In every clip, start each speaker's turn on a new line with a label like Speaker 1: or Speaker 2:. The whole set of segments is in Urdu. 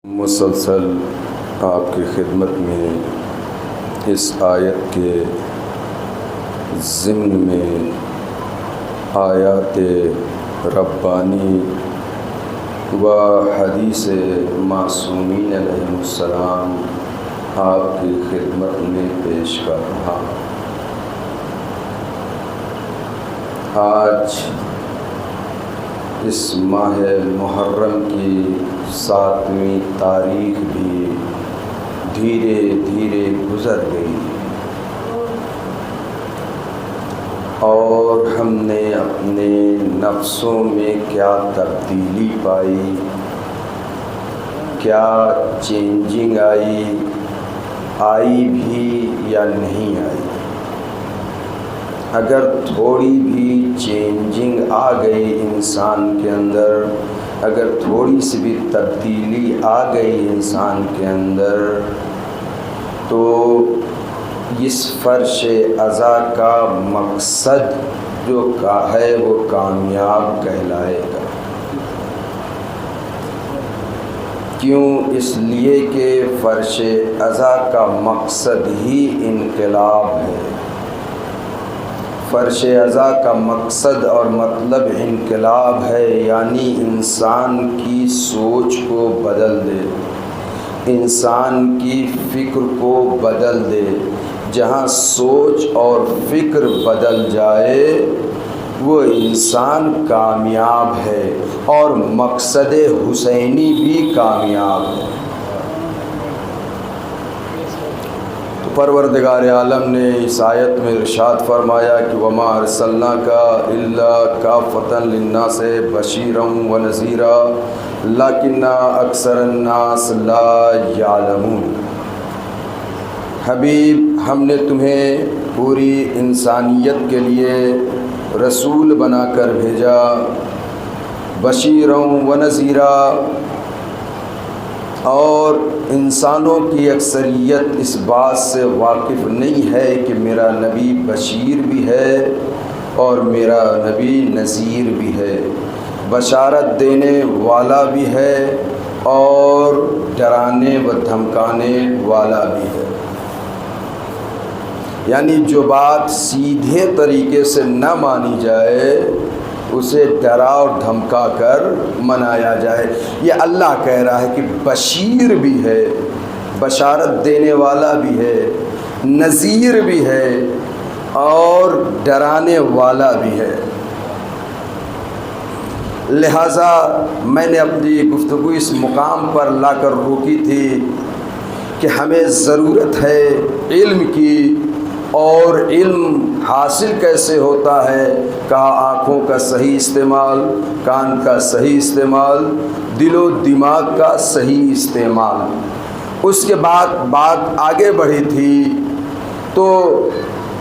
Speaker 1: مسلسل آپ کی خدمت میں اس آیت کے ضمن میں آیات ربانی و حدیث معصومین علیہ السلام آپ کی خدمت میں پیش کر رہا ہوں۔ آج اس ماہ محرم کی 7ویں تاریخ بھی دھیرے دھیرے گزر گئی اور ہم نے اپنے نفسوں میں کیا تبدیلی پائی، کیا چینجنگ آئی بھی یا نہیں آئی۔ اگر تھوڑی بھی چینجنگ آ گئی انسان کے اندر، اگر تھوڑی سی بھی تبدیلی آ گئی انسان کے اندر، تو اس فرش عزا کا مقصد جو ہے وہ کامیاب کہلائے گا۔ کیوں؟ اس لیے کہ فرش عزا کا مقصد ہی انقلاب ہے۔ فرش عزا کا مقصد اور مطلب انقلاب ہے، یعنی انسان کی سوچ کو بدل دے، انسان کی فکر کو بدل دے۔ جہاں سوچ اور فکر بدل جائے وہ انسان کامیاب ہے اور مقصد حسینی بھی کامیاب ہے۔ پروردگار عالم نے اس آیت میں ارشاد فرمایا کہ وَمَا أَرْسَلْنَاكَ إِلَّا كَافَّةً لِلنَّاسِ بَشِيرًا وَنَذِيرًا لَكِنَّ أَكْثَرَ النَّاسِ لَا يَعْلَمُونَ۔ حبیب، ہم نے تمہیں پوری انسانیت کے لیے رسول بنا کر بھیجا، بشیرًا ونذیرا، اور انسانوں کی اکثریت اس بات سے واقف نہیں ہے کہ میرا نبی بشیر بھی ہے اور میرا نبی نذیر بھی ہے، بشارت دینے والا بھی ہے اور ڈرانے و دھمکانے والا بھی ہے۔ یعنی جو بات سیدھے طریقے سے نہ مانی جائے اسے ڈرا اور دھمکا کر منایا جائے۔ یہ اللہ کہہ رہا ہے کہ بشیر بھی ہے، بشارت دینے والا بھی ہے، نذیر بھی ہے اور ڈرانے والا بھی ہے۔ لہٰذا میں نے اپنی گفتگو اس مقام پر لا کر روکی تھی کہ ہمیں ضرورت ہے علم کی، اور علم حاصل کیسے ہوتا ہے؟ کہا آنکھوں کا صحیح استعمال، کان کا صحیح استعمال، دل و دماغ کا صحیح استعمال۔ اس کے بعد بات آگے بڑھی تھی، تو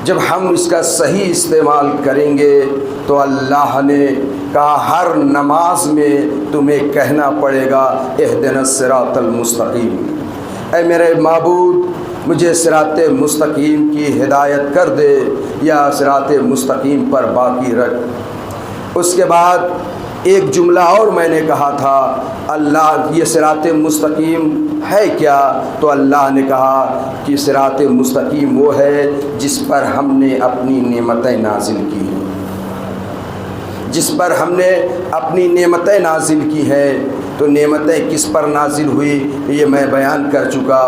Speaker 1: جب ہم اس کا صحیح استعمال کریں گے تو اللہ نے کہا ہر نماز میں تمہیں کہنا پڑے گا اہدنا الصراط المستقیم، اے میرے معبود مجھے صراط مستقیم کی ہدایت کر دے یا صراط مستقیم پر باقی رکھ۔ اس کے بعد ایک جملہ اور میں نے کہا تھا، اللہ یہ صراط مستقیم ہے کیا؟ تو اللہ نے کہا کہ صراط مستقیم وہ ہے جس پر ہم نے اپنی نعمتیں نازل کی ہیں، جس پر ہم نے اپنی نعمتیں نازل کی ہیں۔ تو نعمتیں کس پر نازل ہوئی یہ میں بیان کر چکا،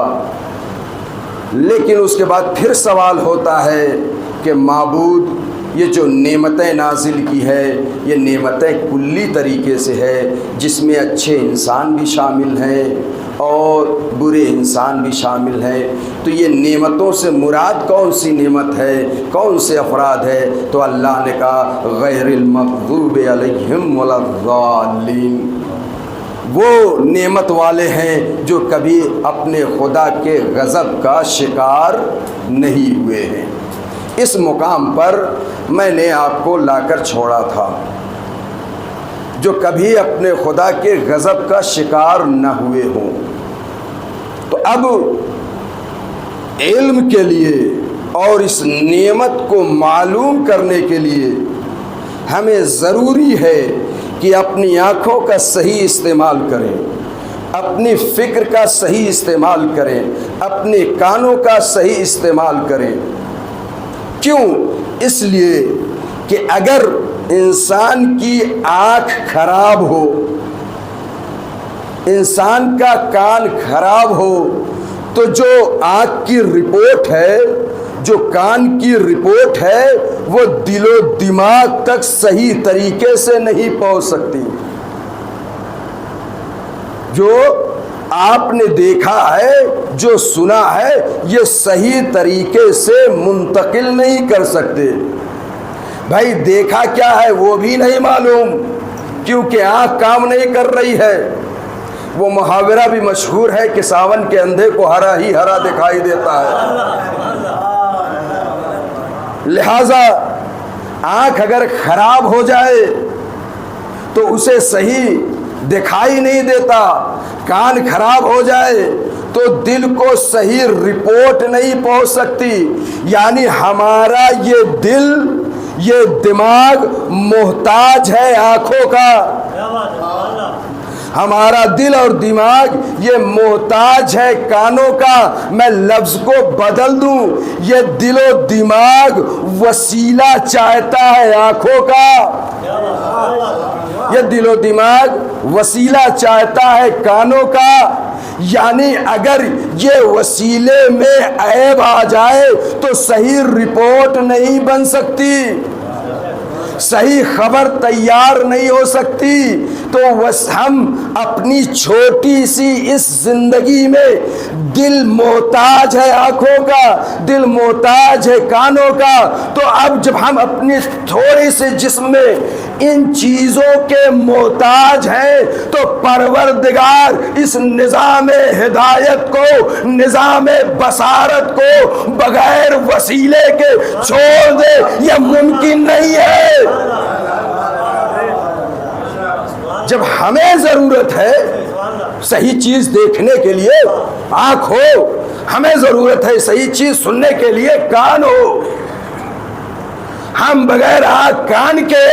Speaker 1: لیکن اس کے بعد پھر سوال ہوتا ہے کہ معبود یہ جو نعمتیں نازل کی ہے یہ نعمتیں کلی طریقے سے ہے، جس میں اچھے انسان بھی شامل ہیں اور برے انسان بھی شامل ہیں۔ تو یہ نعمتوں سے مراد کون سی نعمت ہے، کون سے افراد ہے؟ تو اللہ نے کہا غیر المغضوب علیہم ولا الضالین، وہ نعمت والے ہیں جو کبھی اپنے خدا کے غضب کا شکار نہیں ہوئے ہیں۔ اس مقام پر میں نے آپ کو لا کر چھوڑا تھا، جو کبھی اپنے خدا کے غضب کا شکار نہ ہوئے ہوں۔ تو اب علم کے لیے اور اس نعمت کو معلوم کرنے کے لیے ہمیں ضروری ہے کہ اپنی آنکھوں کا صحیح استعمال کریں، اپنی فکر کا صحیح استعمال کریں، اپنے کانوں کا صحیح استعمال کریں۔ کیوں؟ اس لیے کہ اگر انسان کی آنکھ خراب ہو، انسان کا کان خراب ہو، تو جو آنکھ کی رپورٹ ہے، جو کان کی رپورٹ ہے، وہ دل و دماغ تک صحیح طریقے سے نہیں پہنچ سکتی۔ جو آپ نے دیکھا ہے، جو سنا ہے، یہ صحیح طریقے سے منتقل نہیں کر سکتے۔ بھائی دیکھا کیا ہے وہ بھی نہیں معلوم، کیونکہ آنکھ کام نہیں کر رہی ہے۔ وہ محاورہ بھی مشہور ہے کہ ساون کے اندھے کو ہرا ہی ہرا دکھائی دیتا ہے۔ لہذا آنکھ اگر خراب ہو جائے تو اسے صحیح دکھائی نہیں دیتا، کان خراب ہو جائے تو دل کو صحیح رپورٹ نہیں پہنچ سکتی۔ یعنی ہمارا یہ دل، یہ دماغ محتاج ہے آنکھوں کا، ہمارا دل اور دماغ یہ محتاج ہے کانوں کا۔ میں لفظ کو بدل دوں، یہ دل و دماغ وسیلہ چاہتا ہے آنکھوں کا، یہ دل و دماغ وسیلہ چاہتا ہے کانوں کا۔ یعنی اگر یہ وسیلے میں عیب آ جائے تو صحیح رپورٹ نہیں بن سکتی، صحیح خبر تیار نہیں ہو سکتی۔ تو ہم اپنی چھوٹی سی اس زندگی میں دل محتاج ہے آنکھوں کا، دل محتاج ہے کانوں کا۔ تو اب جب ہم اپنی تھوڑے سے جسم میں ان چیزوں کے محتاج ہیں تو پروردگار اس نظام ہدایت کو، نظام بصارت کو بغیر وسیلے کے چھوڑ دے، یہ ممکن نہیں ہے۔ جب ہمیں ضرورت ہے صحیح چیز دیکھنے کے لیے آنکھ ہو، ہمیں ضرورت ہے صحیح چیز سننے کے لیے کان ہو، ہم بغیر آنکھ کان کے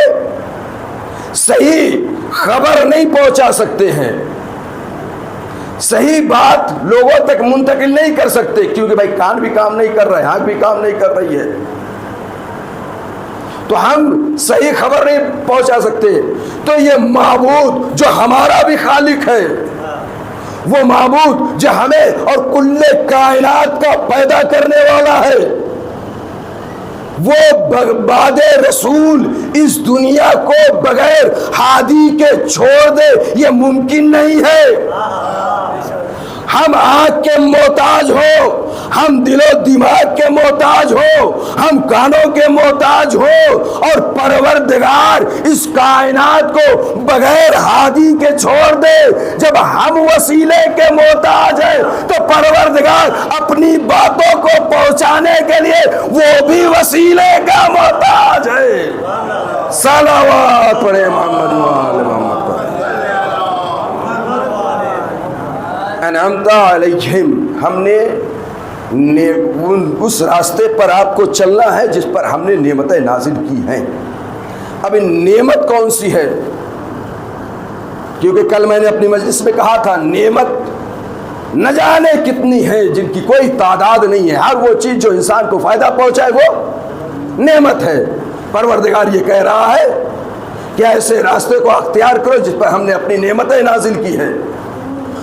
Speaker 1: صحیح خبر نہیں پہنچا سکتے ہیں، صحیح بات لوگوں تک منتقل نہیں کر سکتے، کیونکہ بھائی کان بھی کام نہیں کر رہا ہے، آنکھ بھی کام نہیں کر رہی ہے، تو ہم صحیح خبر نہیں پہنچا سکتے۔ تو یہ معبود جو ہمارا بھی خالق ہے، وہ معبود جو ہمیں اور کل کائنات کا پیدا کرنے والا ہے، وہ بعد رسول اس دنیا کو بغیر ہادی کے چھوڑ دے، یہ ممکن نہیں ہے۔ ہم آنکھ کے محتاج ہو، ہم دل و دماغ کے محتاج ہو، ہم کانوں کے محتاج ہو، اور پروردگار اس کائنات کو بغیر ہادی کے چھوڑ دے۔ جب ہم وسیلے کے محتاج ہیں تو پروردگار اپنی باتوں کو پہنچانے کے لیے وہ بھی وسیلے کا محتاج ہے۔ صلوات پڑھے محمد وآل محمد پر۔ انعمت علیہم، ہم نے اس راستے پر آپ کو چلنا ہے جس پر ہم نے نعمتیں نازل کی ہیں۔ اب ان نعمت کون سی ہے؟ کیونکہ کل میں نے اپنی مجلس میں کہا تھا نعمت نہ جانے کتنی ہے، جن کی کوئی تعداد نہیں ہے۔ ہر وہ چیز جو انسان کو فائدہ پہنچائے وہ نعمت ہے۔ پروردگار یہ کہہ رہا ہے کہ ایسے راستے کو اختیار کرو جس پر ہم نے اپنی نعمتیں نازل کی ہیں۔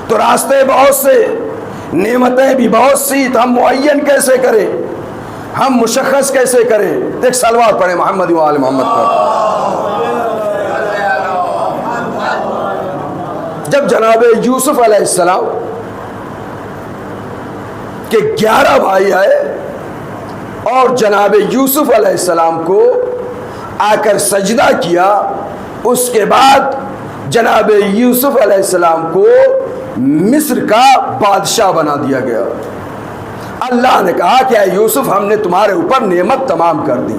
Speaker 1: تو راستے بہت سے، نعمتیں بھی بہت سی، تو ہم معین کیسے کریں، ہم مشخص کیسے کریں؟ ایک صلوات پڑھیں محمد و آل محمد پر۔ جب جناب یوسف علیہ السلام کے 11 بھائی آئے اور جناب یوسف علیہ السلام کو آ کر سجدہ کیا، اس کے بعد جناب یوسف علیہ السلام کو مصر کا بادشاہ بنا دیا گیا۔ اللہ نے کہا کہ اے یوسف، ہم نے تمہارے اوپر نعمت تمام کر دی۔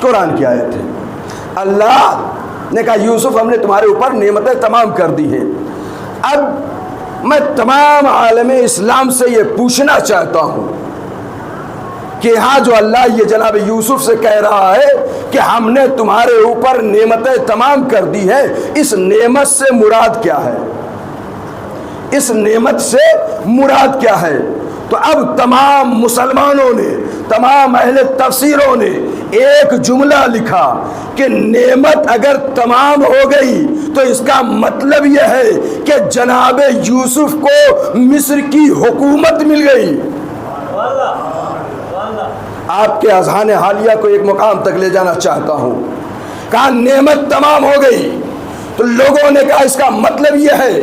Speaker 1: قرآن کی آیت ہے، اللہ نے کہا یوسف، ہم نے تمہارے اوپر نعمتیں تمام کر دی ہیں۔ اب میں تمام عالم اسلام سے یہ پوچھنا چاہتا ہوں کہ ہاں جو اللہ یہ جناب یوسف سے کہہ رہا ہے کہ ہم نے تمہارے اوپر نعمتیں تمام کر دی ہیں، اس نعمت سے مراد کیا ہے؟ اس نعمت سے مراد کیا ہے؟ تو اب تمام مسلمانوں نے، تمام اہل تفسیروں نے ایک جملہ لکھا کہ نعمت اگر تمام ہو گئی تو اس کا مطلب یہ ہے کہ جناب یوسف کو مصر کی حکومت مل گئی۔ آپ کے اذہان حالیہ کو ایک مقام تک لے جانا چاہتا ہوں۔ کہا نعمت تمام ہو گئی تو لوگوں نے کہا اس کا مطلب یہ ہے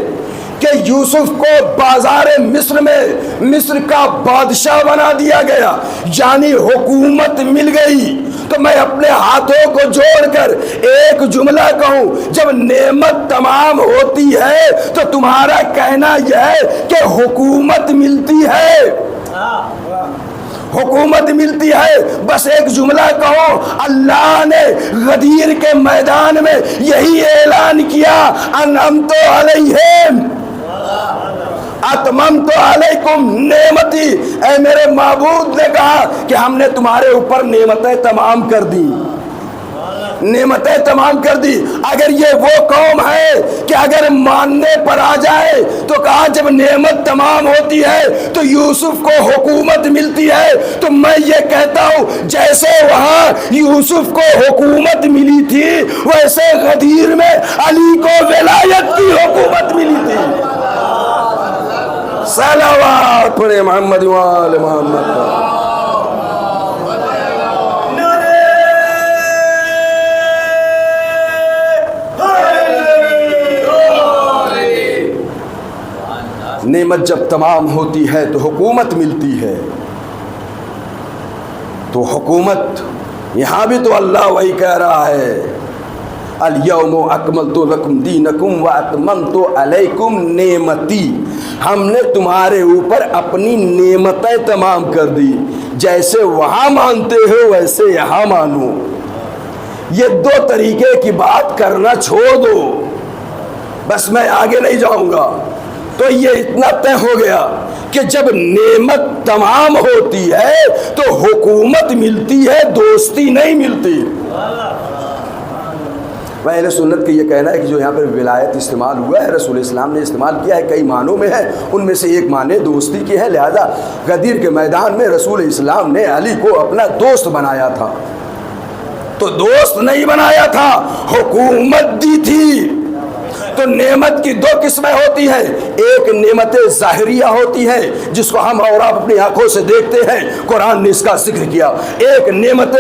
Speaker 1: کہ یوسف کو بازار مصر میں مصر کا بادشاہ بنا دیا گیا، یعنی حکومت مل گئی۔ تو میں اپنے ہاتھوں کو جوڑ کر ایک جملہ کہوں، جب نعمت تمام ہوتی ہے تو تمہارا کہنا یہ ہے کہ حکومت ملتی ہے، حکومت ملتی ہے۔ بس ایک جملہ کہو، اللہ نے غدیر کے میدان میں یہی اعلان کیا، انعمت علیہم اتممت علیکم نعمتی، اے میرے معبود نے کہا کہ ہم نے تمہارے اوپر نعمتیں تمام کر دی، نعمتیں تمام کر دی۔ اگر یہ وہ قوم ہے کہ اگر ماننے پر آ جائے تو کہا جب نعمت تمام ہوتی ہے تو یوسف کو حکومت ملتی ہے، تو میں یہ کہتا ہوں جیسے وہاں یوسف کو حکومت ملی تھی ویسے غدیر میں علی کو ولایت کی حکومت ملی تھی۔ صلوات پڑھے محمد وآل محمد۔ نعمت جب تمام ہوتی ہے تو حکومت ملتی ہے، تو حکومت یہاں بھی تو اللہ وہی کہہ رہا ہے، الیوم اکملت لکم دینکم واتممت علیکم نعمتی، ہم نے تمہارے اوپر اپنی نعمتیں تمام کر دی، جیسے وہاں مانتے ہو ویسے یہاں مانو۔ یہ دو طریقے کی بات کرنا چھوڑ دو، بس میں آگے نہیں جاؤں گا۔ تو یہ اتنا طے ہو گیا کہ جب نعمت تمام ہوتی ہے تو حکومت ملتی ہے، دوستی نہیں ملتی۔ اہل سنت کا یہ کہنا ہے کہ جو یہاں پر ولایت استعمال ہوا ہے رسول اسلام نے استعمال کیا ہے، کئی معنوں میں ہے، ان میں سے ایک معنی دوستی کی ہے، لہذا غدیر کے میدان میں رسول اسلام نے علی کو اپنا دوست بنایا تھا، تو دوست نہیں بنایا تھا، حکومت دی تھی۔ تو نعمت کی دو قسمیں ہوتی ہیں، ایک نعمت ظاہریہ ہوتی ہے جس کو ہم اور آپ اپنی آنکھوں سے دیکھتے ہیں، قرآن نے اس کا ذکر کیا۔ ایک نعمت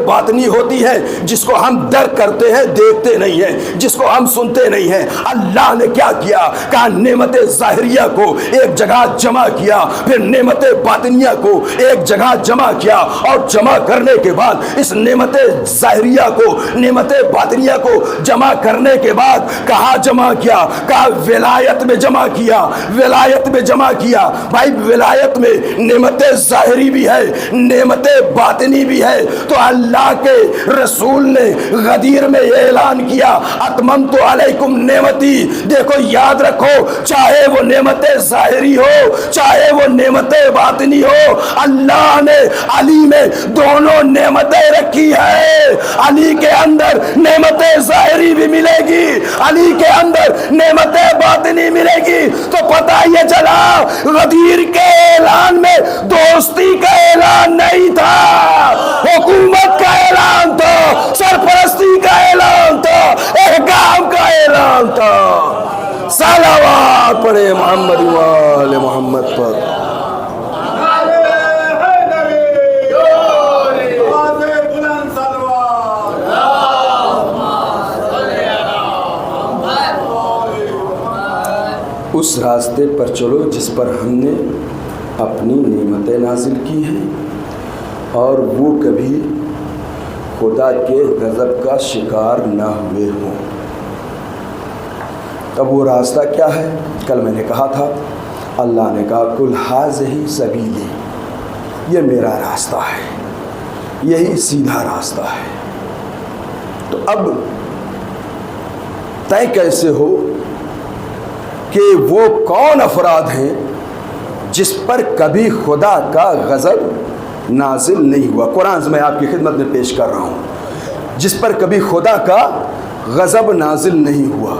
Speaker 1: باطنی ہوتی ہے جس کو ہم درک کرتے ہیں، دیکھتے نہیں ہیں، جس کو ہم سنتے نہیں ہیں۔ اللہ نے کیا کیا؟ کہا نعمت ظاہریہ کو ایک جگہ جمع کیا، پھر نعمت باطنیہ کو ایک جگہ جمع کیا، اور جمع کرنے کے بعد اس نعمت ظاہریہ کو نعمت باطنیہ کو جمع کرنے کے بعد کہا جمع کیا، کہا ولایت میں جمع کیا، ولایت میں جمع کیا۔ بھائی ولایت میں نعمت ظاہری بھی ہے، نعمت باطنی بھی ہے، تو اللہ کے رسول نے غدیر میں یہ اعلان کیا اتممت علیکم نعمتی۔ دیکھو یاد رکھو، چاہے وہ نعمت ظاہری ہو چاہے وہ نعمت باطنی ہو، اللہ نے علی میں دونوں نعمتیں رکھی ہے۔ علی کے اندر نعمت ظاہری بھی ملے گی، علی کے اندر نعمت باطنی ملے گی۔ تو پتہ یہ چلا غدیر کے اعلان میں دوستی کا اعلان نہیں تھا، حکومت کا اعلان تھا، سرپرستی کا اعلان تھا، احکام کا اعلان تھا۔ صلوات پڑھے محمد وآل محمد پر۔ اس راستے پر چلو جس پر ہم نے اپنی نعمتیں نازل کی ہیں، اور وہ کبھی خدا کے غضب کا شکار نہ ہوئے ہوں۔ اب وہ راستہ کیا ہے؟ کل میں نے کہا تھا، اللہ نے کہا کل ھذہ سبیلی، یہ میرا راستہ ہے، یہی سیدھا راستہ ہے۔ تو اب طے کیسے ہو کہ وہ کون افراد ہیں جس پر کبھی خدا کا غضب نازل نہیں ہوا؟ قرآن سے میں آپ کی خدمت میں پیش کر رہا ہوں، جس پر کبھی خدا کا غضب نازل نہیں ہوا۔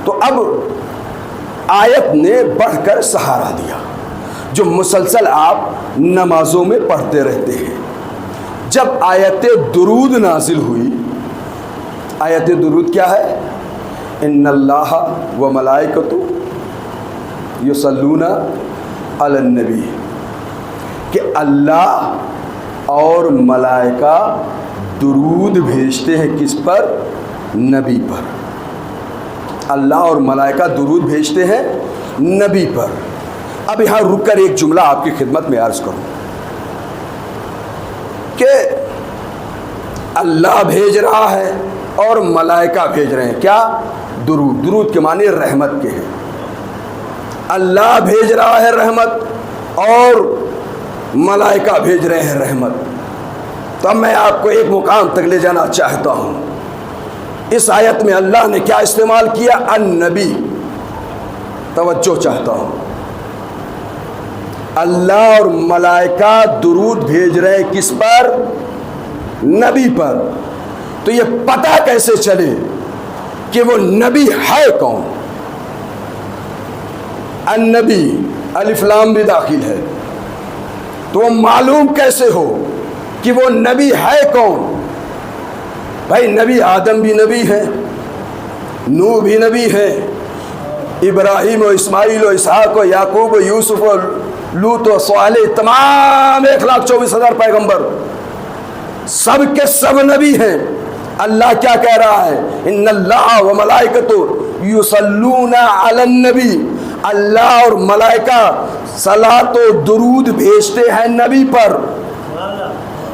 Speaker 1: تو اب آیت نے بڑھ کر سہارا دیا جو مسلسل آپ نمازوں میں پڑھتے رہتے ہیں۔ جب آیت درود نازل ہوئی، آیت درود کیا ہے؟ ان اللہ و ملائکتہ یصلون علی النبی، کہ اللہ اور ملائکہ درود بھیجتے ہیں کس پر؟ نبی پر۔ اللہ اور ملائکہ درود بھیجتے ہیں نبی پر۔ اب یہاں رک کر ایک جملہ آپ کی خدمت میں عرض کروں کہ اللہ بھیج رہا ہے اور ملائکہ بھیج رہے ہیں کیا؟ درود۔ درود کے معنی رحمت کے ہیں۔ اللہ بھیج رہا ہے رحمت اور ملائکہ بھیج رہے ہیں رحمت۔ تو اب میں آپ کو ایک مقام تک لے جانا چاہتا ہوں۔ اس آیت میں اللہ نے کیا استعمال کیا؟ النبی۔ توجہ چاہتا ہوں، اللہ اور ملائکہ درود بھیج رہے ہیں کس پر؟ نبی پر۔ تو یہ پتہ کیسے چلے کہ وہ نبی ہے کون؟ النبی الف لام بھی داخل ہے، تو وہ معلوم کیسے ہو کہ وہ نبی ہے کون؟ بھائی نبی آدم بھی نبی ہے، نوح بھی نبی ہے، ابراہیم و اسماعیل و اسحاق و یعقوب و یوسف و لوط و صالح، تمام 1,24,000 پیغمبر سب کے سب نبی ہیں۔ اللہ کیا کہہ رہا ہے؟ ان اللہ و ملائکتہ یصلون علی النبی، اللہ اور ملائکہ صلاۃ و درود بھیجتے ہیں نبی پر۔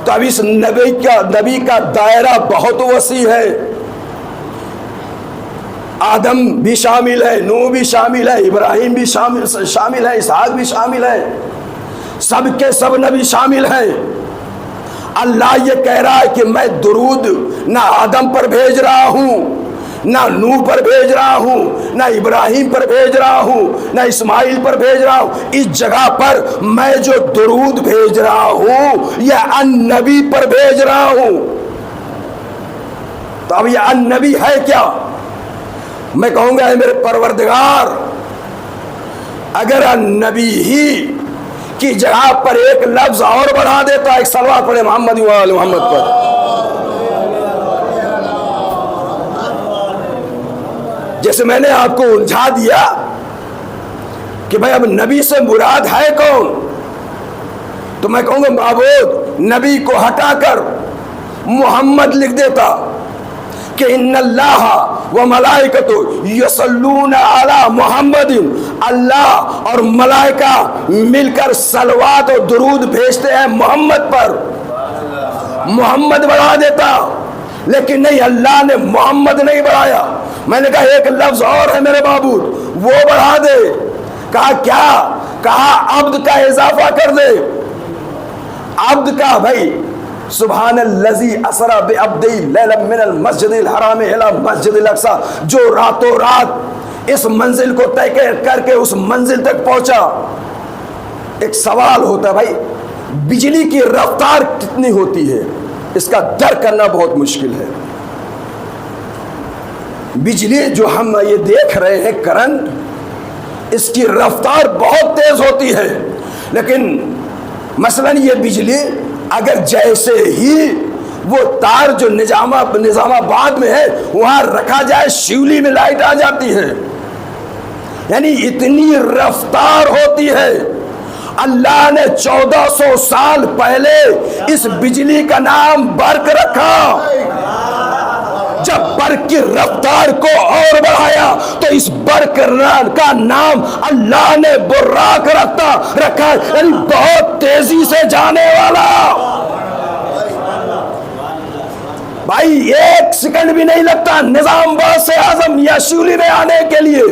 Speaker 1: تو اب اس نبی کا دائرہ بہت وسیع ہے، آدم بھی شامل ہے، نوح بھی شامل ہے، ابراہیم بھی شامل ہے، اسحاق بھی شامل ہے، سب کے سب نبی شامل ہیں۔ اللہ یہ کہہ رہا ہے کہ میں درود نہ آدم پر بھیج رہا ہوں، نہ نوح پر بھیج رہا ہوں، نہ ابراہیم پر بھیج رہا ہوں، نہ اسماعیل پر بھیج رہا ہوں۔ اس جگہ پر میں جو درود بھیج رہا ہوں یہ النبی پر بھیج رہا ہوں۔ تو اب یہ النبی ہے کیا؟ میں کہوں گا اے میرے پروردگار، اگر النبی ہی کی جگہ پر ایک لفظ اور بڑھا دیتا، ایک صلوات پڑھے محمد و آل محمد پر، جیسے میں نے آپ کو الجھا دیا کہ بھائی اب نبی سے مراد ہے کون، تو میں کہوں گا معبود نبی کو ہٹا کر محمد لکھ دیتا کہ ان اللہ و ملائکتہ یصلون علی محمد، اللہ اور ملائکہ مل کر صلوات و درود بھیجتے ہیں محمد پر۔ محمد بڑھا دیتا، لیکن نہیں، اللہ نے محمد نہیں بڑھایا۔ میں نے کہا ایک لفظ اور ہے میرے معبود، وہ بڑھا دے۔ کہا کیا؟ کہا عبد کا اضافہ کر دے۔ عبد کا، بھائی سبحان الذی اسری بعبدہ لیلا من المسجد الحرام الی مسجد الاقصی، جو راتوں رات اس منزل کو طے کر کے اس منزل تک پہنچا۔ ایک سوال ہوتا ہے بھائی، بجلی کی رفتار کتنی ہوتی ہے؟ اس کا درک کرنا بہت مشکل ہے۔ بجلی جو ہم یہ دیکھ رہے ہیں کرنٹ، اس کی رفتار بہت تیز ہوتی ہے، لیکن مثلاً یہ بجلی اگر جیسے ہی وہ تار جو نظام آباد میں ہے وہاں رکھا جائے، شیولی میں لائٹ آ جاتی ہے، یعنی اتنی رفتار ہوتی ہے۔ اللہ نے 1400 سال پہلے اس بجلی کا نام برق رکھا۔ جب برق کی رفتار کو اور بڑھایا تو اس برق کا نام اللہ نے براق رکھا، یعنی بہت تیزی سے جانے والا۔ بھائی ایک سیکنڈ بھی نہیں لگتا نظام آباد سے اعظم یا شیولی میں آنے کے لیے،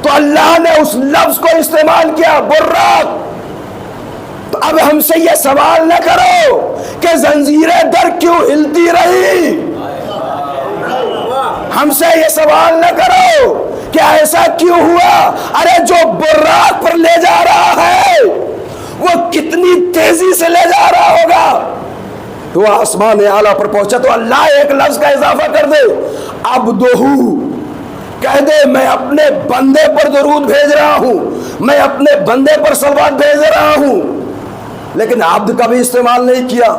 Speaker 1: تو اللہ نے اس لفظ کو استعمال کیا، براق۔ تو اب ہم سے یہ سوال نہ کرو کہ زنجیریں در کیوں ہلتی رہی، ہم سے یہ سوال نہ کرو کہ ایسا کیوں ہوا۔ ارے جو براق پر لے جا رہا ہے وہ کتنی تیزی سے لے جا رہا ہوگا۔ تو وہ آسمان اعلیٰ پر پہنچا تو اللہ ایک لفظ کا اضافہ کر دے، عبدہ، کہہ دے میں اپنے بندے پر درود بھیج رہا ہوں، میں اپنے بندے پر صلوات بھیج رہا ہوں، لیکن عبد کا بھی استعمال نہیں کیا۔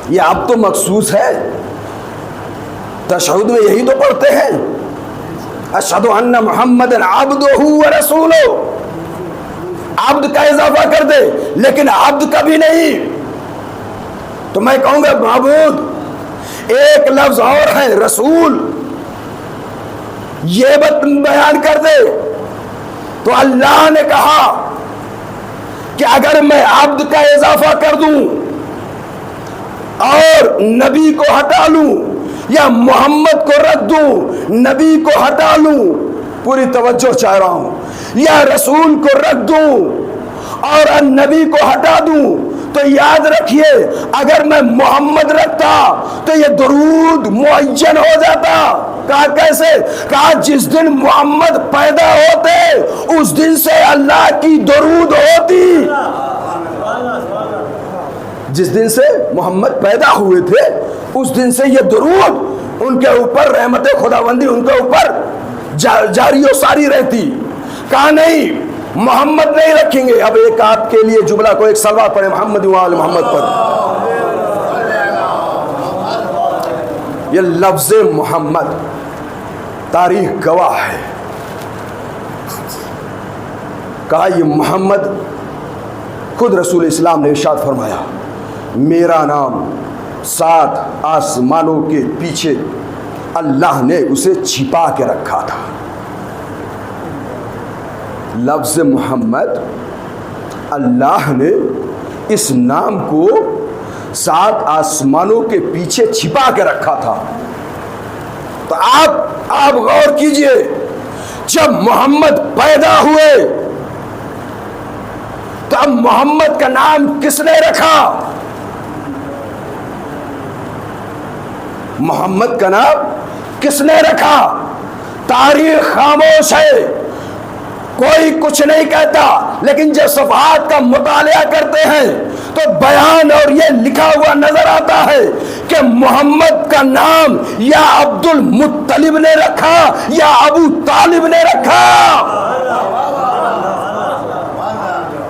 Speaker 1: یہ عبد تو مخصوص ہے، تشہد میں یہی تو پڑھتے ہیں، اشہد ان محمد عبدہ ورسولہ، عبد کا اضافہ کر دے لیکن عبد کا بھی نہیں۔ تو میں کہوں گا معبود ایک لفظ اور ہے رسول، یہ بیان کر دے۔ تو اللہ نے کہا کہ اگر میں عبد کا اضافہ کر دوں اور نبی کو ہٹا لوں یا محمد کو رکھ دوں، نبی کو ہٹا لوں، پوری توجہ چاہ رہا ہوں، یا رسول کو رکھ دوں اور نبی کو ہٹا دوں، تو یاد رکھیے اگر میں محمد رکھتا تو یہ درود معین ہو جاتا۔ کہا کیسے؟ کہا جس دن محمد پیدا ہوتے اس دن سے اللہ کی درود ہوتی، جس دن سے محمد پیدا ہوئے تھے اس دن سے یہ درود ان کے اوپر رحمت خداوندی ان کے اوپر جاری و ساری رہتی۔ کہا نہیں محمد نہیں رکھیں گے۔ اب ایک آپ کے لیے جملہ کو ایک صلوات پڑھیں محمد و آل محمد پر۔ یہ لفظ محمد تاریخ گواہ ہے، کہا یہ محمد، خود رسول اسلام نے ارشاد فرمایا میرا نام 7 آسمانوں کے پیچھے اللہ نے اسے چھپا کے رکھا تھا۔ لفظ محمد اللہ نے اس نام کو 7 آسمانوں کے پیچھے چھپا کے رکھا تھا۔ تو آپ غور کیجئے، جب محمد پیدا ہوئے تو اب محمد کا نام کس نے رکھا؟ محمد کا نام کس نے رکھا؟ تاریخ خاموش ہے، کوئی کچھ نہیں کہتا، لیکن جب صفحات کا مطالعہ کرتے ہیں تو بیان اور یہ لکھا ہوا نظر آتا ہے کہ محمد کا نام یا عبد المطلب نے رکھا یا ابو طالب نے رکھا۔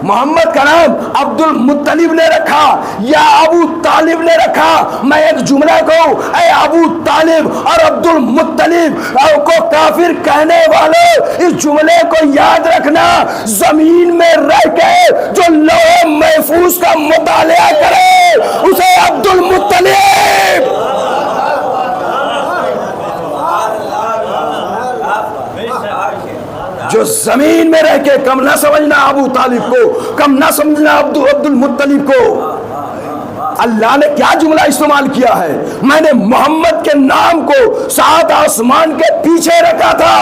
Speaker 1: محمد کا نام عبد المطلب نے رکھا یا ابو طالب نے رکھا۔ میں ایک جملہ کہوں، اے ابو طالب اور عبد المطلب کو کافر کہنے والے، اس جملے کو یاد رکھنا، زمین میں رہ کے جو لوح محفوظ کا مطالعہ کرے اسے عبد المطلب، جو زمین میں رہ کے کم نہ سمجھنا ابو طالب کو، کم نہ سمجھنا عبد المطلب کو۔ اللہ نے کیا جملہ استعمال کیا ہے؟ میں نے محمد کے نام کو 7 آسمان کے پیچھے رکھا تھا۔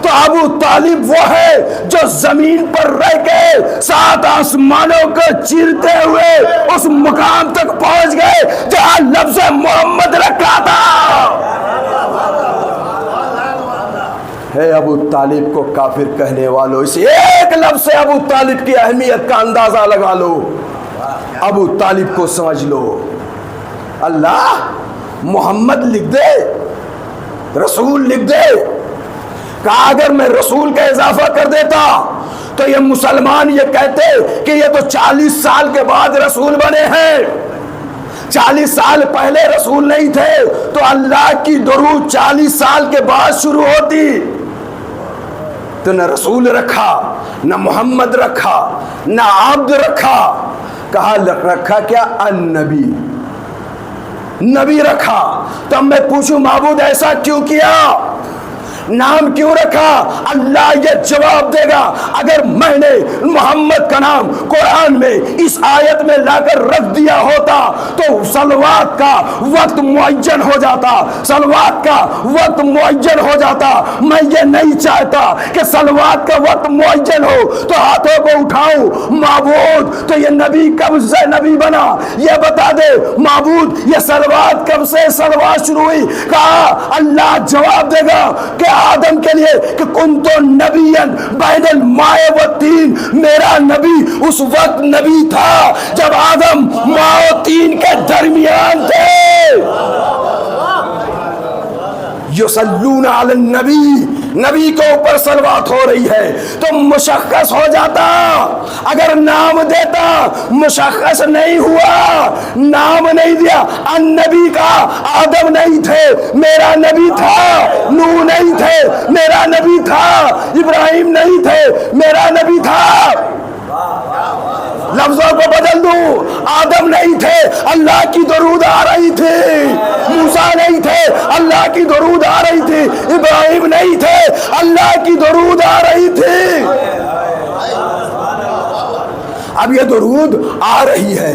Speaker 1: تو ابو طالب وہ ہے جو زمین پر رہ کے 7 آسمانوں کو چیرتے ہوئے اس مقام تک پہنچ گئے جہاں لفظ محمد رکھا تھا۔ ہے ابو طالب کو کافر کہنے والوں، اس ایک لفظ سے ابو طالب کی اہمیت کا اندازہ لگا لو، ابو طالب کو سمجھ لو۔ اللہ محمد لکھ دے، رسول لکھ دے، کہا اگر میں رسول کا اضافہ کر دیتا تو یہ مسلمان یہ کہتے کہ یہ تو 40 سال کے بعد رسول بنے ہیں، 40 سال پہلے رسول نہیں تھے، تو اللہ کی درود 40 سال کے بعد شروع ہوتی۔ تو نہ رسول رکھا، نہ محمد رکھا، نہ عبد رکھا، کہا رکھا کیا؟ النبی، نبی رکھا۔ تو اب میں پوچھوں معبود ایسا کیوں کیا؟ نام کیوں رکھا؟ اللہ یہ جواب دے گا، اگر میں نے محمد کا نام قرآن میں اس آیت میں لا کر رکھ دیا ہوتا تو صلوات کا وقت معین ہو جاتا، صلوات کا وقت معین ہو جاتا۔ میں یہ نہیں چاہتا کہ صلوات کا وقت معین ہو تو ہاتھوں کو اٹھاؤں، معبود تو یہ نبی کب سے نبی بنا یہ بتا دے، معبود یہ صلوات کب سے صلوات شروع ہوئی؟ کہا اللہ جواب دے گا کہ آدم کے لیے کہ کنتو نبیًا بین الماء والطین، میرا نبی اس وقت نبی تھا جب آدم ماء و طین کے درمیان تھے۔ یصلون علی النبی، نبی کے اوپر صلوات ہو رہی ہے، تو مشخص ہو جاتا۔ اگر نام دیتا، مشخص نہیں ہوا، نام نہیں دیا۔ النبی کا آدم نہیں تھے، میرا نبی تھا، نوح نہیں تھے، میرا نبی تھا، ابراہیم نہیں تھے، میرا نبی تھا۔ لفظوں کو بدل دوں، آدم نہیں تھے، اللہ کی درود آ رہی تھی، موسیٰ نہیں تھے، اللہ کی درود آ رہی تھی، ابراہیم نہیں تھے، اللہ کی درود آ رہی تھی۔ اب یہ درود آ رہی ہے،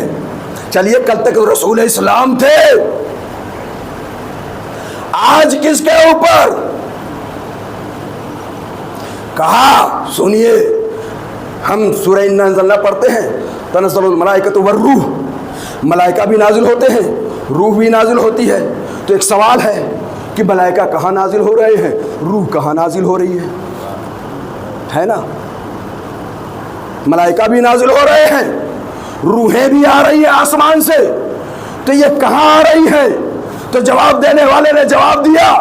Speaker 1: چلیے کل تک رسول اسلام تھے، آج کس کے اوپر؟ کہا سنیے، ہم سورہ انا انزلنا پڑھتے ہیں، تنزل الملائکۃ والروح، ملائکہ بھی نازل ہوتے ہیں، روح بھی نازل ہوتی ہے۔ تو ایک سوال ہے کہ ملائکہ کہاں نازل ہو رہے ہیں، روح کہاں نازل ہو رہی ہے نا؟ ملائکہ بھی نازل ہو رہے ہیں، روحیں بھی آ رہی ہیں آسمان سے، تو یہ کہاں آ رہی ہے؟ تو جواب دینے والے نے جواب دیا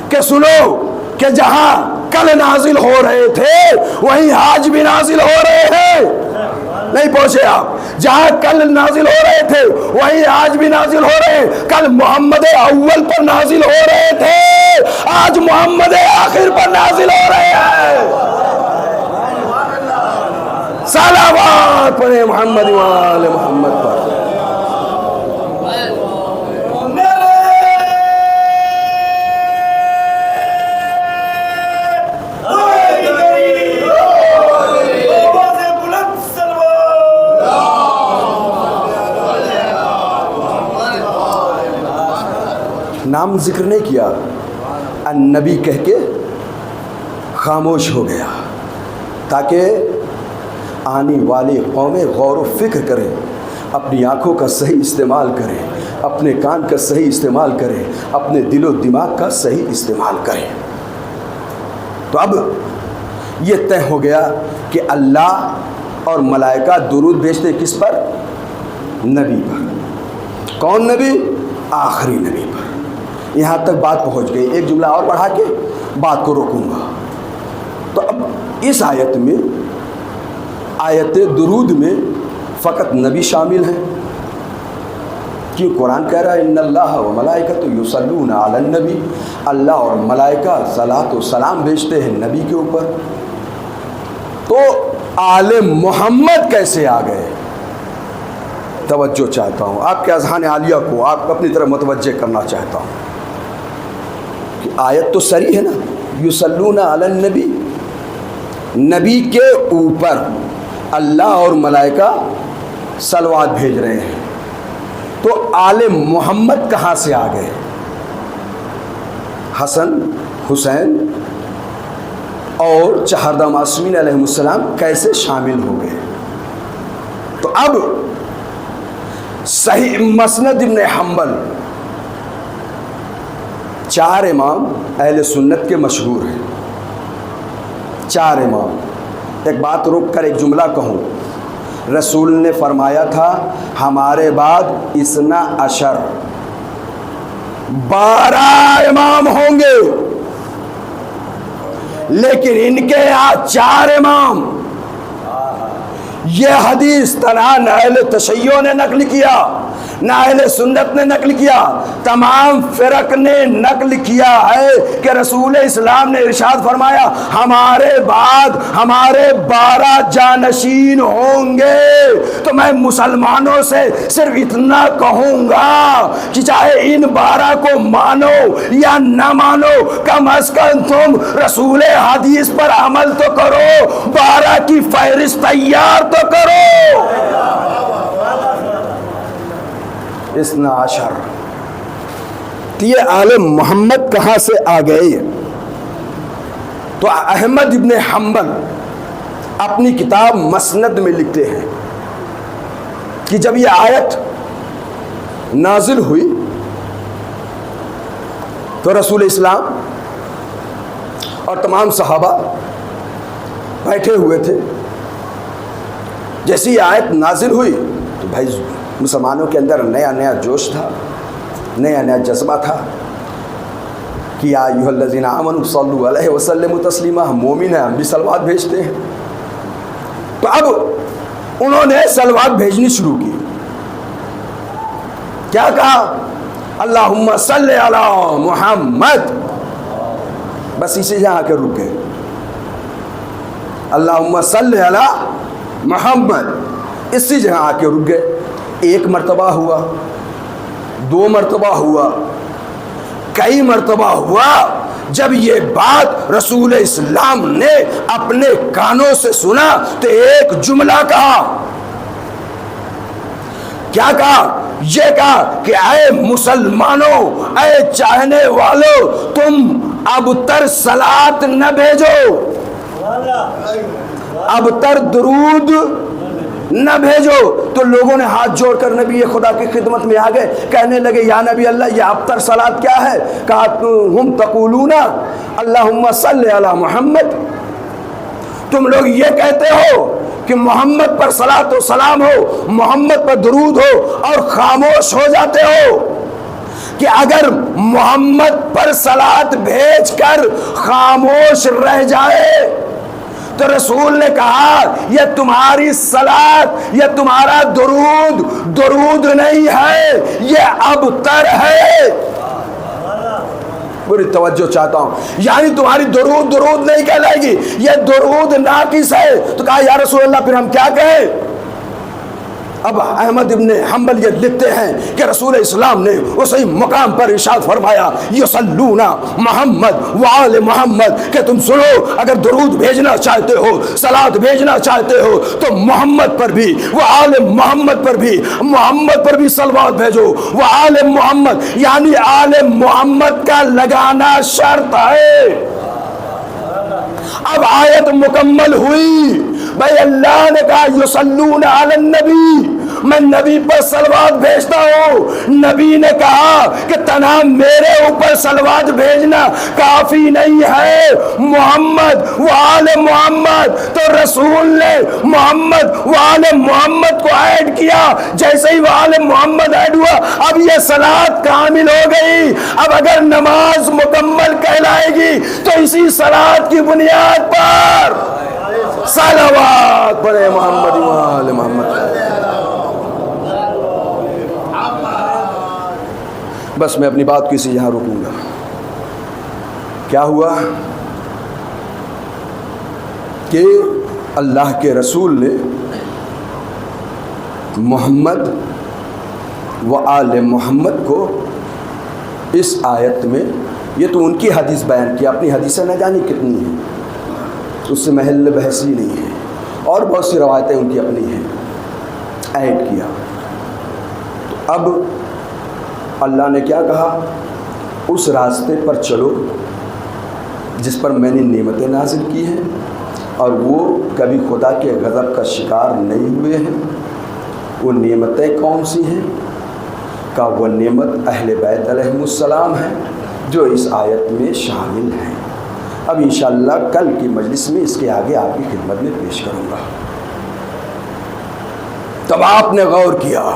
Speaker 1: کہ سنو، کہ جہاں کل نازل ہو رہے تھے وہیں آج بھی نازل ہو رہے ہیں۔ نہیں پہنچے آپ؟ جہاں کل نازل ہو رہے تھے وہیں آج بھی نازل ہو رہے ہیں۔ کل محمد اول پر نازل ہو رہے تھے، آج محمد آخر پر نازل ہو رہے ہیں۔ صلوات پڑھیں محمد وآل محمد پر۔ نام ذکر نہیں کیا، النبی کہہ کے خاموش ہو گیا، تاکہ آنے والی قومیں غور و فکر کریں، اپنی آنکھوں کا صحیح استعمال کریں، اپنے کان کا صحیح استعمال کریں، اپنے دل و دماغ کا صحیح استعمال کریں۔ تو اب یہ طے ہو گیا کہ اللہ اور ملائکہ درود بھیجتے کس پر؟ نبی پر۔ کون نبی؟ آخری نبی پر۔ یہاں تک بات پہنچ گئی، ایک جملہ اور پڑھا کے بات کو روکوں گا۔ تو اب اس آیت میں، آیت درود میں فقط نبی شامل ہیں، کیوں؟ قرآن کہہ رہا ہے ان اللہ و ملائکۃ یصلون علی النبی، اللہ اور ملائکہ صلاۃ و سلام بھیجتے ہیں نبی کے اوپر۔ تو آل محمد کیسے آ گئے؟ توجہ چاہتا ہوں، آپ کے اذہان عالیہ کو آپ اپنی طرف متوجہ کرنا چاہتا ہوں کہ آیت تو صریح ہے نا، یصلون علی النبی، نبی کے اوپر اللہ اور ملائکہ صلوات بھیج رہے ہیں، تو آل محمد کہاں سے آ گئے؟ حسن، حسین اور چہاردہ معصومین علیہ السلام کیسے شامل ہو گئے؟ تو اب صحیح مسند ابن حنبل، چار امام اہل سنت کے مشہور ہیں، چار امام۔ ایک بات روک کر ایک جملہ کہوں، رسول نے فرمایا تھا ہمارے بعد اثنا عشر 12 امام ہوں گے، لیکن ان کے یہاں 4 امام۔ یہ حدیث تنہا نہ اہل تشیع نے نقل کیا، نہ اہل سنت نے نقل کیا، تمام فرق نے نقل کیا ہے کہ رسول اسلام نے ارشاد فرمایا ہمارے بعد ہمارے 12 جانشین ہوں گے۔ تو میں مسلمانوں سے صرف اتنا کہوں گا کہ چاہے ان 12 کو مانو یا نہ مانو، کم از کم تم رسول حدیث پر عمل تو کرو، 12 کی فہرست تیار تو کرو۔ اثنا عشر، یہ آل محمد کہاں سے آ گئے؟ تو احمد ابن حنبل اپنی کتاب مسند میں لکھتے ہیں کہ جب یہ آیت نازل ہوئی تو رسول اسلام اور تمام صحابہ بیٹھے ہوئے تھے۔ جیسی یہ آیت نازل ہوئی تو بھائی مسلمانوں کے اندر نیا نیا جوش تھا، نیا نیا جذبہ تھا کہ کہ یا ایھا الذین آمنوا صلوا علیہ وسلموا تسلیما، ہم مومن ہیں، ہم بھی صلوات بھیجتے ہیں۔ تو اب انہوں نے صلوات بھیجنی شروع کی، کیا کہا؟ اللہم صلی علی محمد، بس اسی جہاں کے رک گئے، اللہم صلی علی محمد، اسی جگہ آ کے رک گئے۔ ایک مرتبہ ہوا، دو مرتبہ ہوا، کئی مرتبہ ہوا۔ جب یہ بات رسول اسلام نے اپنے کانوں سے سنا تو ایک جملہ کہا، کیا کہا؟ یہ کہا کہ اے مسلمانوں، اے چاہنے والوں، تم ابتر صلات نہ بھیجو، ابتر درود نہ بھیجو۔ تو لوگوں نے ہاتھ جوڑ کر نبی خدا کی خدمت میں آ گئے، کہنے لگے یا نبی اللہ یہ ابتر صلات کیا ہے؟ کہا ہم تقولون اللہم صلی علی محمد، تم لوگ یہ کہتے ہو کہ محمد پر صلاۃ و سلام ہو، محمد پر درود ہو، اور خاموش ہو جاتے ہو کہ اگر محمد پر صلاۃ بھیج کر خاموش رہ جائے تو رسول نے کہا یہ تمہاری صلاۃ، یہ تمہارا درود نہیں ہے، یہ ابتر ہے۔ پوری توجہ چاہتا ہوں، یعنی تمہاری درود نہیں کہلائے گی، یہ درود ناقص ہے۔ تو کہا یا رسول اللہ پھر ہم کیا کہیں؟ اب احمد ابن حنبل یہ لکھتے ہیں کہ رسول اسلام نے اسی مقام پر ارشاد فرمایا یصلون محمد وآل محمد، کہ تم سنو، اگر درود بھیجنا چاہتے ہو، صلات بھیجنا چاہتے ہو تو محمد پر بھی، وآل محمد پر بھی صلوات بھیجو۔ وآل محمد یعنی آل محمد کا لگانا شرط ہے۔ اب آیت مکمل ہوئی، بھائی اللہ نے کہا یصلون علی النبی، میں نبی پر صلوات بھیجتا ہوں۔ نبی نے کہا کہ تنہا میرے اوپر صلوات بھیجنا کافی نہیں ہے، محمد وآل محمد، تو رسول نے محمد وآل محمد کو ایڈ کیا۔ جیسے ہی وآل محمد ایڈ ہوا اب یہ صلات کامل ہو گئی۔ اب اگر نماز مکمل کہلائے گی تو اسی صلات کی بنیاد پر صلوات پڑھے محمد وآل محمد۔ بس میں اپنی بات کو اسی یہاں روکوں گا۔ کیا ہوا کہ اللہ کے رسول نے محمد و آل محمد کو اس آیت میں، یہ تو ان کی حدیث بیان کی، اپنی حدیثیں نہ جانی کتنی ہیں، اس سے محل بحثی نہیں ہے، اور بہت سی روایتیں ان کی اپنی ہیں، ایڈ کیا۔ تو اب اللہ نے کیا کہا؟ اس راستے پر چلو جس پر میں نے نعمتیں نازل کی ہیں اور وہ کبھی خدا کے غضب کا شکار نہیں ہوئے ہیں۔ وہ نعمتیں کون سی ہیں؟ کہ وہ نعمت اہل بیت علیہم السلام ہے جو اس آیت میں شامل ہیں۔ اب انشاءاللہ کل کی مجلس میں اس کے آگے آپ کی خدمت میں پیش کروں گا۔ تب آپ نے غور کیا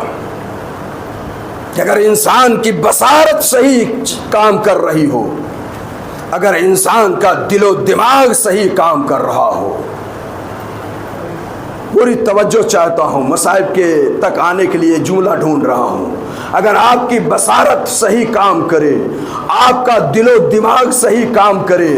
Speaker 1: کہ اگر انسان کی بصارت صحیح کام کر رہی ہو، اگر انسان کا دل و دماغ صحیح کام کر رہا ہو، پوری توجہ چاہتا ہوں، مصائب کے تک آنے کے لیے جملہ ڈھونڈ رہا ہوں، اگر آپ کی بصارت صحیح کام کرے، آپ کا دل و دماغ صحیح کام کرے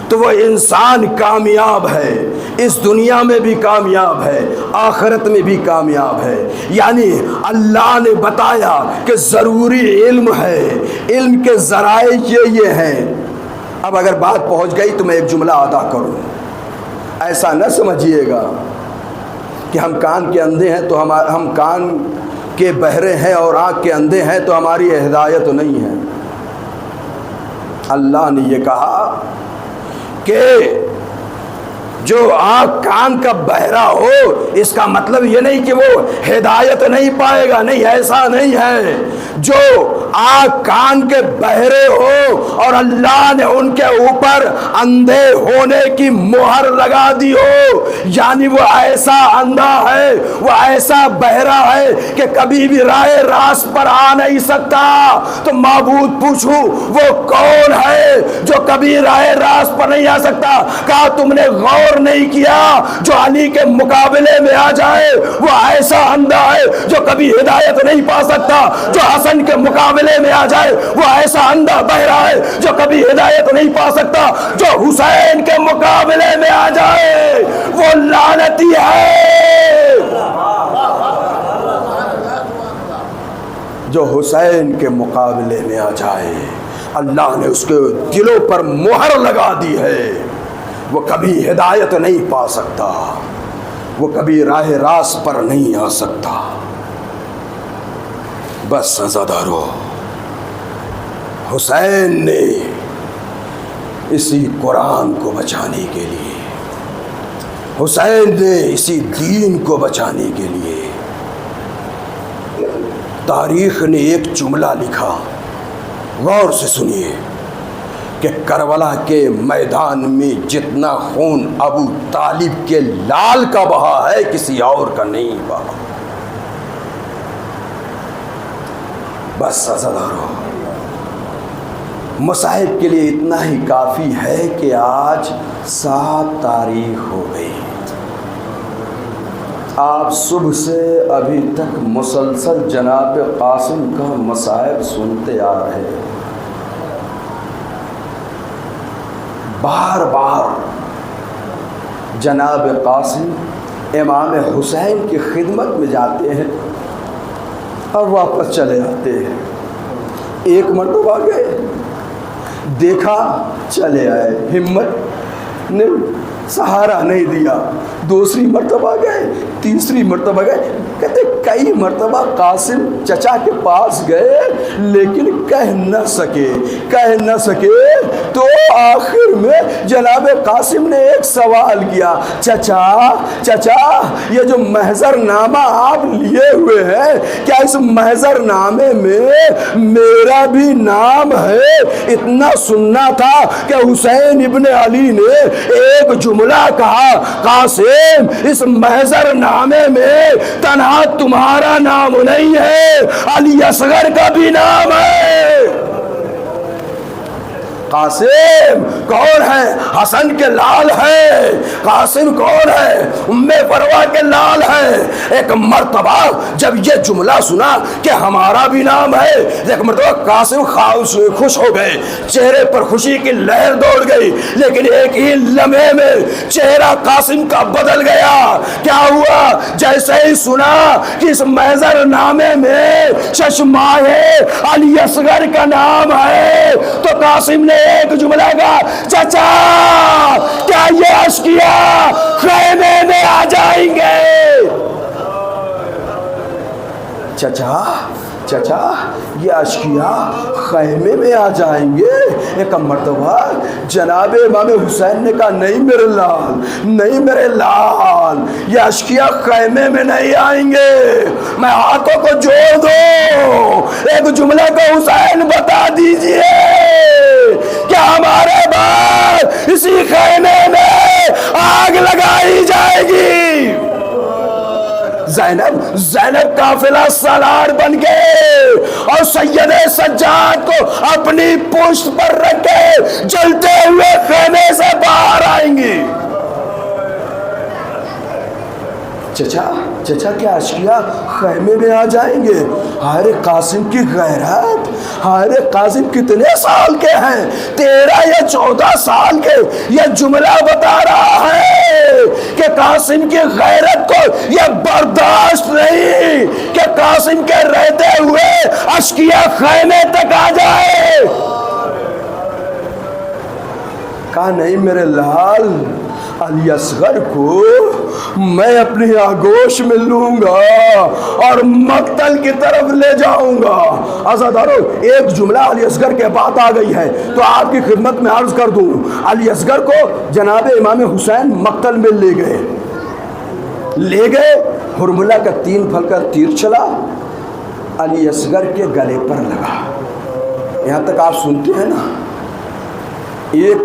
Speaker 1: تو وہ انسان کامیاب ہے، اس دنیا میں بھی کامیاب ہے، آخرت میں بھی کامیاب ہے۔ یعنی اللہ نے بتایا کہ ضروری علم ہے، علم کے ذرائع یہ ہیں۔ اب اگر بات پہنچ گئی تو میں ایک جملہ ادا کروں، ایسا نہ سمجھیے گا کہ ہم کان کے اندھے ہیں تو ہم کان کے بہرے ہیں اور آنکھ کے اندھے ہیں تو ہماری ہدایت نہیں ہے۔ اللہ نے یہ کہا کہ جو آنکھ کان کا بہرا ہو اس کا مطلب یہ نہیں کہ وہ ہدایت نہیں پائے گا، نہیں، ایسا نہیں ہے۔ جو آنکھ کان کے بہرے ہو اور اللہ نے ان کے اوپر اندھے ہونے کی مہر لگا دی ہو، یعنی وہ ایسا اندھا ہے، وہ ایسا بہرا ہے کہ کبھی بھی راہ راست پر آ نہیں سکتا، تو معبود پوچھو وہ کون ہے جو کبھی راہ راست پر نہیں آ سکتا؟ کہا تم نے غور نہیں کیا، جو علی کے مقابلے میں آ جائے وہ ایسا اندھا ہے جو کبھی ہدایت نہیں پا سکتا، جو حسن کے مقابلے میں آ جائے وہ ایسا اندھا بہرا ہے جو کبھی ہدایت نہیں پا سکتا، جو حسین کے مقابلے میں آ جائے وہ لعنتی ہے۔ جو حسین کے مقابلے میں آ جائے اللہ نے اس کے دلوں پر مہر لگا دی ہے، وہ کبھی ہدایت نہیں پا سکتا، وہ کبھی راہ راست پر نہیں آ سکتا۔ بس عزادارو، حسین نے اسی قرآن کو بچانے کے لیے، حسین نے اسی دین کو بچانے کے لیے تاریخ نے ایک جملہ لکھا، غور سے سنیے، کہ کربلا کے میدان میں جتنا خون ابو طالب کے لال کا بہا ہے کسی اور کا نہیں بہا۔ بس عزادارو، مصاحب کے لیے اتنا ہی کافی ہے کہ آج 7 تاریخ ہو گئی، آپ صبح سے ابھی تک مسلسل جناب قاسم کا مصائب سنتے آ رہے ہیں، بار بار جناب قاسم امام حسین کی خدمت میں جاتے ہیں اور واپس چلے آتے ہیں۔ ایک مرتبہ گئے، دیکھا، چلے آئے، ہمت نے سہارا نہیں دیا۔ دوسری مرتبہ گئے، تیسری مرتبہ گئے، کہتے کئی مرتبہ قاسم چچا کے پاس گئے لیکن کہہ نہ سکے تو آخر میں جناب قاسم نے ایک سوال کیا، چچا یہ جو محضر نامہ آپ لیے ہوئے ہیں کیا اس محضر نامے میں میرا بھی نام ہے؟ اتنا سننا تھا کہ حسین ابن علی نے ایک جملہ کہا، قاسم اس محضر نامے میں تنہا تمہارا نام نہیں ہے، علی اصغر کا بھی نام ہے۔ قاسم کون ہے؟ حسن کے لال ہے۔ قاسم کون ہے؟ ام فروہ کے لال ہے۔ ایک مرتبہ جب یہ جملہ سنا کہ ہمارا بھی نام ہے، ایک مرتبہ قاسم خوش ہو گئے، چہرے پر خوشی کی لہر دوڑ گئی، لیکن ایک ہی لمحے میں چہرہ قاسم کا بدل گیا۔ کیا ہوا؟ جیسے ہی سنا کہ اس محضر نامے میں چشمہ علی اصغر کا نام ہے تو قاسم نے ایک جملہ کا، چچا کیا یہ اشقیاء خیمے میں آ جائیں گے؟ چچا یہ اشقیاء خیمے میں آ جائیں گے؟ ایک مرتبہ جناب امام حسین نے کہا، نہیں میرے لال، یہ اشقیاء خیمے میں نہیں آئیں گے، میں ہاتھوں کو جوڑ دو، ایک جملہ کو حسین بتا دیجئے کہ ہمارے بعد اسی خیمے میں آگ لگائی جائے گی۔ زینب قافلہ سالار بن گئے اور سید سجاد کو اپنی پشت پر رکھ کے جلتے ہوئے خیمے سے باہر آئیں گی۔ چچا کیا اشقیاء خیمے میں آ جائیں گے؟ ہائے قاسم کی غیرت، ہائے قاسم کتنے سال کے ہیں، 13 یا 14 سال کے، یہ جملہ بتا رہا ہے کہ قاسم کی غیرت کو یہ برداشت نہیں کہ قاسم کے رہتے ہوئے اشقیاء خیمے تک آ جائے۔ کہا نہیں میرے لال، علی اصغر کو میں اپنی آغوش میں لوں گا اور مقتل کی طرف لے جاؤں گا۔ عزادارو، ایک جملہ علی اصغر کے بعد آ گئی ہے تو آپ کی خدمت میں عرض کر دوں۔ علی اصغر کو جناب امام حسین مقتل میں لے گئے، حرملہ کا 3 پھل کا تیر چلا، علی اصغر کے گلے پر لگا۔ یہاں تک آپ سنتے ہیں نا، ایک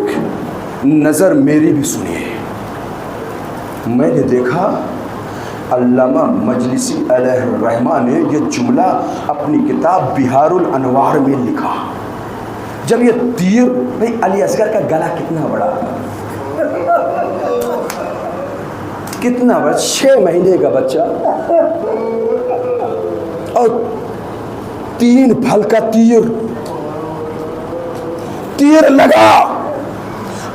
Speaker 1: نظر میری بھی سنیے۔ میں نے دیکھا علامہ مجلسی علیہ الرحمہ نے یہ جملہ اپنی کتاب بہار الانوار میں لکھا۔ جب یہ تیر، بھئی علی اصغر کا گلا کتنا بڑا، کتنا بڑا، 6 مہینے کا بچہ، اور 3 پھل کا تیر لگا،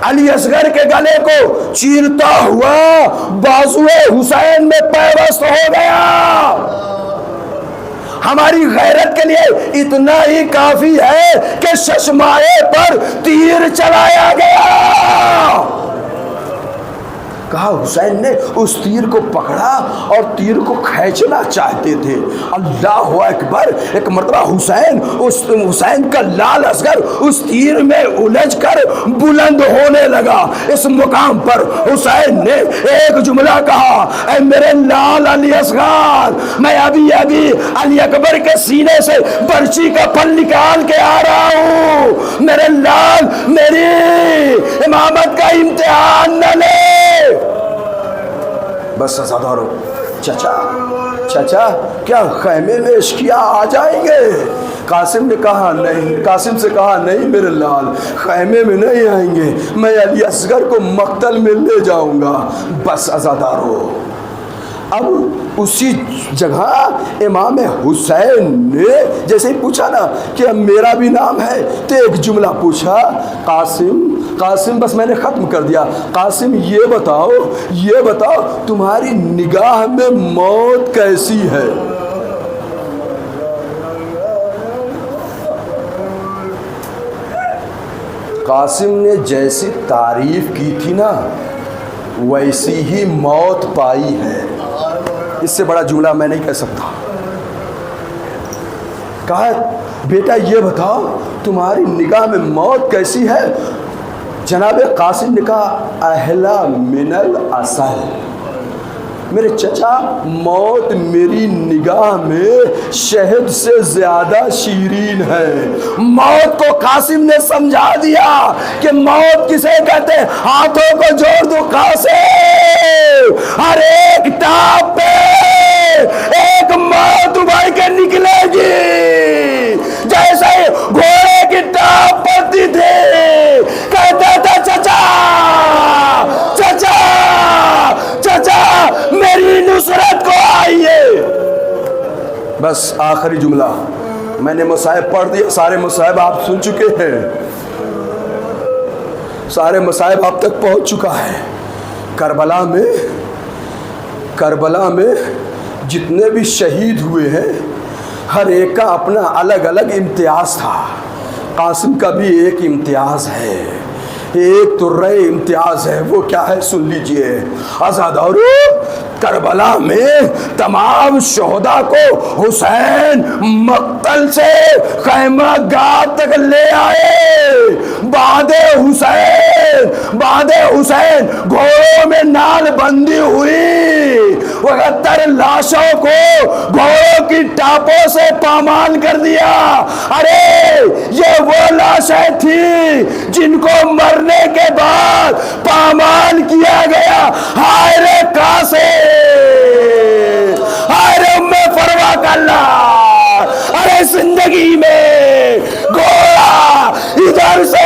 Speaker 1: علی اصغر کے گلے کو چیرتا ہوا بازوئے حسین میں پیوست ہو گیا۔ ہماری غیرت کے لیے اتنا ہی کافی ہے کہ ششمائے پر تیر چلایا گیا۔ کہا حسین نے اس تیر کو پکڑا اور تیر کو کھینچنا چاہتے تھے۔ اللہ اکبر! ایک مرتبہ حسین کا لال اصغر اس تیر میں الجھ کر بلند ہونے لگا۔ اس مقام پر حسین نے ایک جملہ کہا، اے میرے لال علی اصغر، میں ابھی علی اکبر کے سینے سے برچی کا پھل نکال کے آ رہا ہوں۔ میرے لال، میری امامت کا امتحان نہ لے۔ بس عزادارو، چچا کیا خیمے میں اشقیا آ جائیں گے؟ قاسم نے کہا نہیں، قاسم سے کہا نہیں میرے لال، خیمے میں نہیں آئیں گے، میں علی اصغر کو مقتل میں لے جاؤں گا۔ بس عزادارو، اب اسی جگہ امام حسین نے جیسے ہی پوچھا نا کہ اب میرا بھی نام ہے، تو ایک جملہ پوچھا، قاسم، بس میں نے ختم کر دیا، قاسم یہ بتاؤ تمہاری نگاہ میں موت کیسی ہے؟ قاسم نے جیسی تعریف کی تھی نا ویسی ہی موت پائی ہے۔ اس سے بڑا جملہ میں نہیں کہہ سکتا۔ کہا بیٹا یہ بتاؤ تمہاری نگاہ میں موت کیسی ہے؟ جناب قاسم نے کہا احلا من الاصل، میرے چچا موت میری نگاہ میں شہد سے زیادہ شیرین ہے۔ موت کو قاسم نے سمجھا دیا کہ موت کسے کہتے ہیں۔ ہاتھوں کو جوڑ دو قاسم، ہر ایک ٹاپ پہ ایک موت ابھر کے نکلے گی، جیسے گھوڑے کی ٹاپ پڑتی تھی۔ کہتا تھا چچا میری نصرت کو آئیے۔ بس آخری جملہ، میں نے مصائب پڑھ دیا، سارے مصائب آپ سن چکے ہیں، سارے مصائب آپ تک پہنچ چکا ہے۔ کربلا میں جتنے بھی شہید ہوئے ہیں ہر ایک کا اپنا الگ الگ امتیاز تھا۔ قاسم کا بھی ایک امتیاز ہے، ایک ترے امتیاز ہے، وہ کیا ہے سن لیجئے۔ عزادارو، کربلا میں تمام شہداء کو حسین مقتل سے خیمہ گاہ تک لے آئے۔ بعد حسین گھوڑوں میں نال بندی ہوئی، 72 لاشوں کو گھوڑوں کی ٹاپوں سے پامال کر دیا۔ ارے یہ وہ لاشیں تھی جن کو مرنے کے بعد پامال کیا گیا۔ ہائے رے قاسم، ہائے رے ام فروا کا اللہ، ارے زندگی میں گھوڑا ادھر سے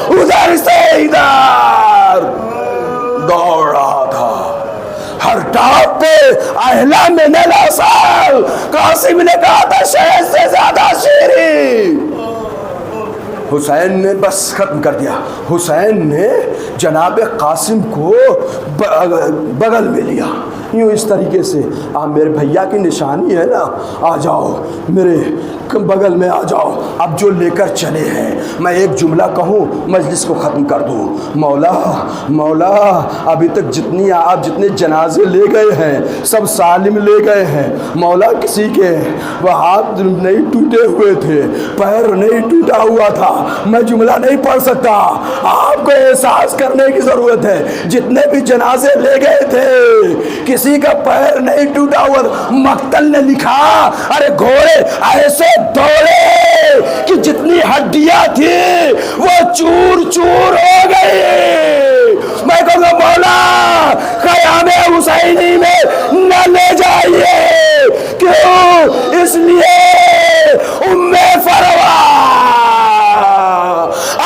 Speaker 1: ادھر سے ادھر دوڑ رہا تھا، ہر ٹاپ پہ اہلا من الاصل۔ قاسم نے کہا تھا شہد سے زیادہ شیریں، حسین نے بس ختم کر دیا. حسین نے جناب قاسم کو بغل میں لیا یوں اس طریقے سے. آپ میرے بھیا کی نشانی ہے نا, آ جاؤ میرے بغل میں آ جاؤ. اب جو لے کر چلے ہیں, میں ایک جملہ کہوں مجلس کو ختم کر دوں. مولا مولا ابھی تک آپ جتنے جنازے لے گئے ہیں سب سالم لے گئے ہیں. مولا کسی کے وہ ہاتھ نہیں ٹوٹے ہوئے تھے, پیر نہیں ٹوٹا ہوا تھا. میں جملہ نہیں پڑھ سکتا, آپ کو احساس کرنے کی ضرورت ہے. جتنے بھی جنازے لے گئے تھے کسی کا پیر نہیں ٹوٹا ہوا. مقتل نے لکھا ارے گھوڑے ایسے دوڑے کہ جتنی ہڈیاں تھی وہ چور چور ہو گئی. میں کہوں گا مولا قیام حسینی میں نہ لے جائیے. کیوں؟ اس لیے ام فروا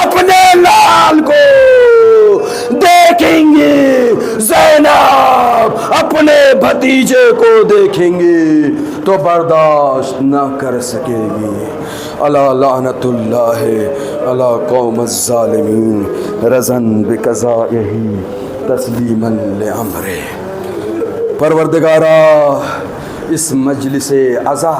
Speaker 1: اپنے لال کو دیکھیں گی, زینب اپنے بھتیجے کو دیکھیں گی تو برداشت نہ کر سکے گی. الا لعنت اللہ علی قوم الظالمین رضن بقضائہ تسلیما لامرہ. پروردگارا اس مجلس عزا